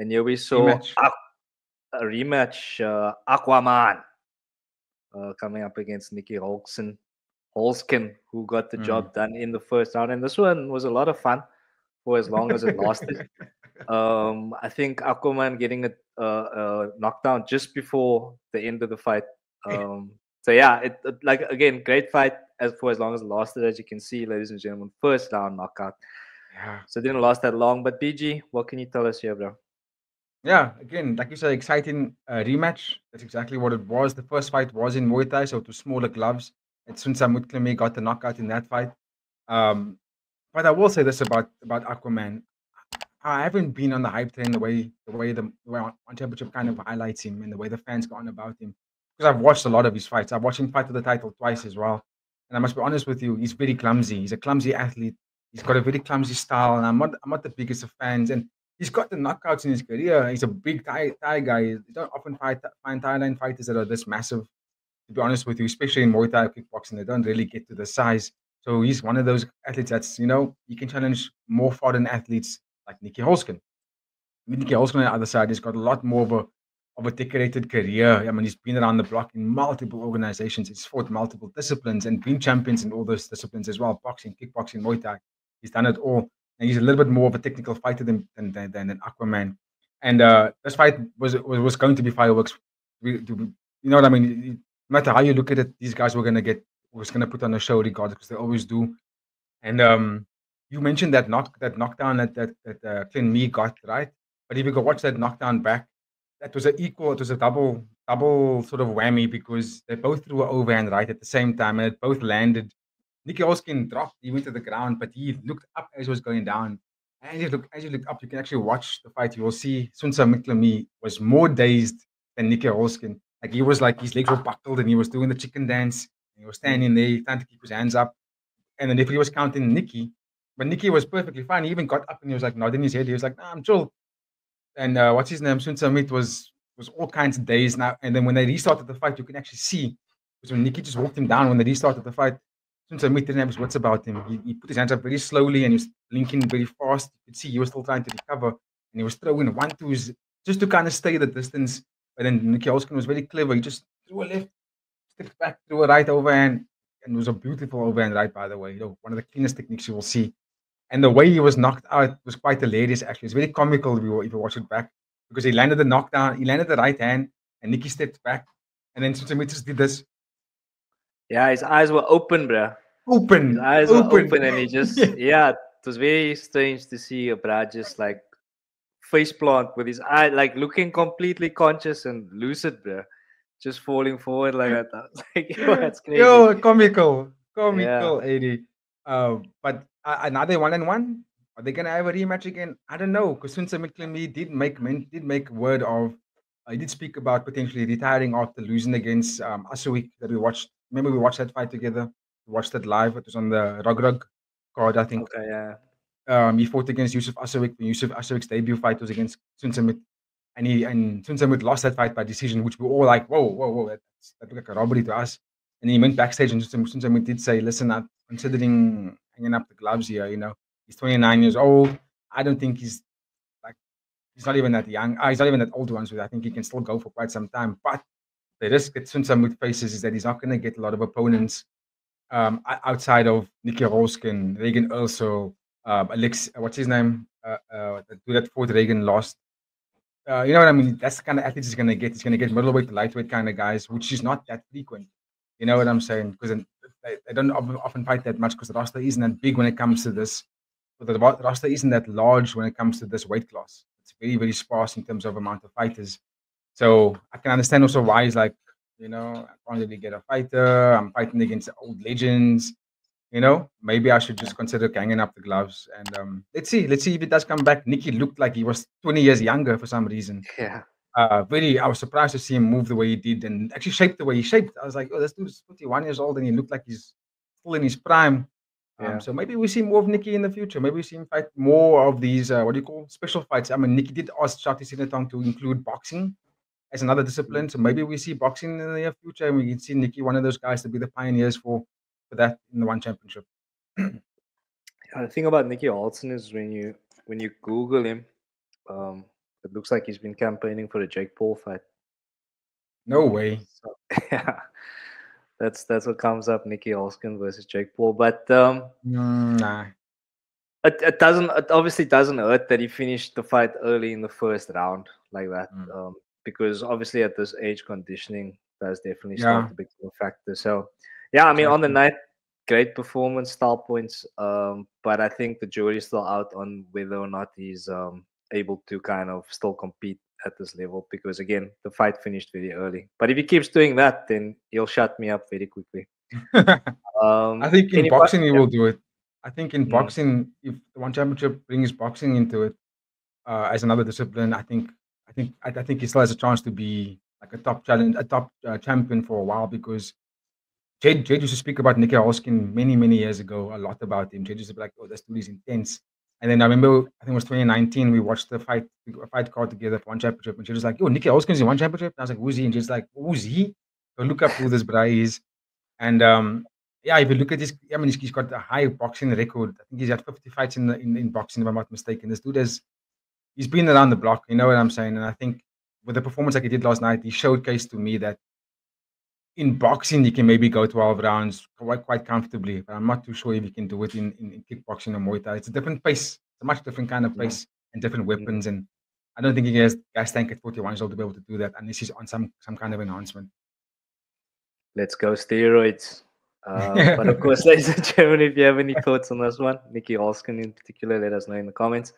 And here we saw Rematch. a rematch, Aquaman coming up against Nicky Holskin, who got the Mm. job done in the first round. And this one was a lot of fun for as long as it lasted. I think Aquaman getting a knockdown just before the end of the fight. So yeah, like again, great fight as for as long as it lasted. As you can see, ladies and gentlemen, first round knockout. Yeah. So it didn't last that long. But BG, what can you tell us here, bro? Yeah, again, like you said, exciting rematch. That's exactly what it was. The first fight was in Muay Thai, so it was smaller gloves. And Sun Mutkleme got the knockout in that fight. Um, but I will say this about Aquaman. I haven't been on the hype train the way on Championship kind of highlights him and the way the fans go on about him. Because I've watched a lot of his fights. I've watched him fight for the title twice as well. And I must be honest with you, he's very clumsy. He's a clumsy athlete. He's got a very clumsy style, and I'm not the biggest of fans. And he's got the knockouts in his career. He's a big Thai guy. You don't often find Thailand fighters that are this massive. To be honest with you, especially in Muay Thai or kickboxing, they don't really get to the size. So he's one of those athletes that's you can challenge more foreign athletes like Nicky Holskin. Nicky Holskin on the other side has got a lot more of a decorated career. I mean, he's been around the block in multiple organizations. He's fought multiple disciplines and been champions in all those disciplines as well: boxing, kickboxing, Muay Thai. He's done it all, and he's a little bit more of a technical fighter than Aquaman. And this fight was going to be fireworks. You know what I mean? No matter how you look at it, these guys was gonna put on a show regardless, because they always do. And you mentioned that knockdown that Clint Mee got, right? But if you go watch that knockdown back, that was it was a double sort of whammy, because they both threw an overhand right at the same time, and it both landed. Nicky Holskin dropped, he went to the ground, but he looked up as he was going down. And as you look up, you can actually watch the fight. You will see Sunsa Miklami was more dazed than Nicky Holskin. Like, he was like, his legs were buckled and he was doing the chicken dance. And he was standing there, trying to keep his hands up. And then if he was counting Nicky, but Nicky was perfectly fine. He even got up and he was like nodding his head. He was like, "Nah, I'm chill." And what's his name? Sun Samit was all kinds of dazed now. And then when they restarted the fight, you can actually see, because when Nicky just walked him down when they restarted the fight, Sun Samit didn't have his wits about him. He put his hands up very slowly and he was blinking very fast. You could see he was still trying to recover, and he was throwing one twos just to kind of stay the distance. But then Nicky Holskin was very clever. He just threw a left, stepped back, threw a right overhand, and it was a beautiful overhand right, by the way. One of the cleanest techniques you will see. And the way he was knocked out was quite hilarious, actually. It's very comical if you watch it back, because he landed the knockdown, he landed the right hand, and Nicky stepped back, and then Sutsamitis did this Yeah, his eyes were open, bro. His open, eyes were open. open, and he just, Yeah. yeah, it was very strange to see a bro just like face plant with his eye, like looking completely conscious and lucid, bro. Just falling forward like that. I was like, yo, that's crazy. Yo, comical, Yeah. comical, 80. But another 1-1. Are they gonna have a rematch again? I don't know, because Sun Miklimi did make word of. He did speak about potentially retiring after losing against Asawik that we watched. Remember, we watched that fight together. We watched it live. It was on the Rug card, I think. Okay. Yeah. He fought against Yusuf Asawik. Yusuf Asawik's debut fight was against Sun Samit, and Sun Samit lost that fight by decision, which we were all like, whoa, whoa, whoa, that looked like a robbery to us. And he went backstage, and Sun Samit did say, "Listen, I'm considering hanging up the gloves here. He's 29 years old. I don't think like he's not even that young. He's not even that old ones. I think he can still go for quite some time. But the risk that Sun Samit faces is that he's not going to get a lot of opponents outside of Nicky Roskin, Reagan also, Alex, what's his name? The dude that fought Reagan lost. You know what I mean? That's the kind of athletes he's going to get. He's going to get middleweight to lightweight kind of guys, which is not that frequent. You know what I'm saying? Because they don't often fight that much, because the roster isn't that big when it comes to this. But the roster isn't that large when it comes to this weight class. It's very, very sparse in terms of amount of fighters. So I can understand also why he's like, I can't really get a fighter. I'm fighting against old legends. Maybe I should just consider hanging up the gloves. And let's see if it does come back. Nicky looked like he was 20 years younger for some reason. Yeah. I was surprised to see him move the way he did and actually shape the way he shaped. I was like, oh, this dude's 41 years old and he looked like he's still in his prime. Yeah. So maybe we see more of Nicky in the future. Maybe we see him fight more of these, what do you call, special fights. I mean, Nicky did ask Shakti Sinatong to include boxing as another discipline. So maybe we see boxing in the near future, and we can see Nicky, one of those guys, to be the pioneers for that in the one championship. The thing about Nicky Olsen is when you Google him, It looks like he's been campaigning for a Jake Paul fight. No way. So, yeah, that's what comes up. Nicky Holzken versus Jake Paul. But Nah. it doesn't. It obviously doesn't hurt that he finished the fight early in the first round like that. Because obviously at this age, conditioning does definitely start to become a factor. So yeah, I mean on the night, great performance, style points. But I think the jury's still out on whether or not he's able to kind of still compete at this level, because again, the fight finished very early. But if he keeps doing that, then he'll shut me up very quickly. I think in boxing he will do it. I think in boxing, if the One Championship brings boxing into it as another discipline, I think he still has a chance to be like a top champion for a while, because Jade used to speak about Nicky Holzken many years ago, a lot about him. Jade used to be like, "Oh, this dude is intense." And then I remember, I think it was 2019, we watched a fight card together for One Championship, and she was like, "Yo, Nicky Holzken's in One Championship." And I was like, "Who's he?" And she's like, "Who's he?" So look up who this guy is. And yeah, if you look at this, I mean, he's got a high boxing record. I think he's had 50 fights in boxing, if I'm not mistaken. This dude he's been around the block, you know what I'm saying? And I think with the performance like he did last night, he showcased to me that in boxing he can maybe go 12 rounds quite comfortably, but I'm not too sure if he can do it in kickboxing or Muay Thai. It's a different pace. It's a much different kind of pace and different weapons. And I don't think he has gas tank at 41 years old to be able to do that unless he's on some kind of enhancement. Let's go steroids. But of course, ladies and gentlemen, if you have any thoughts on this one, Nicky Holzken in particular, let us know in the comments.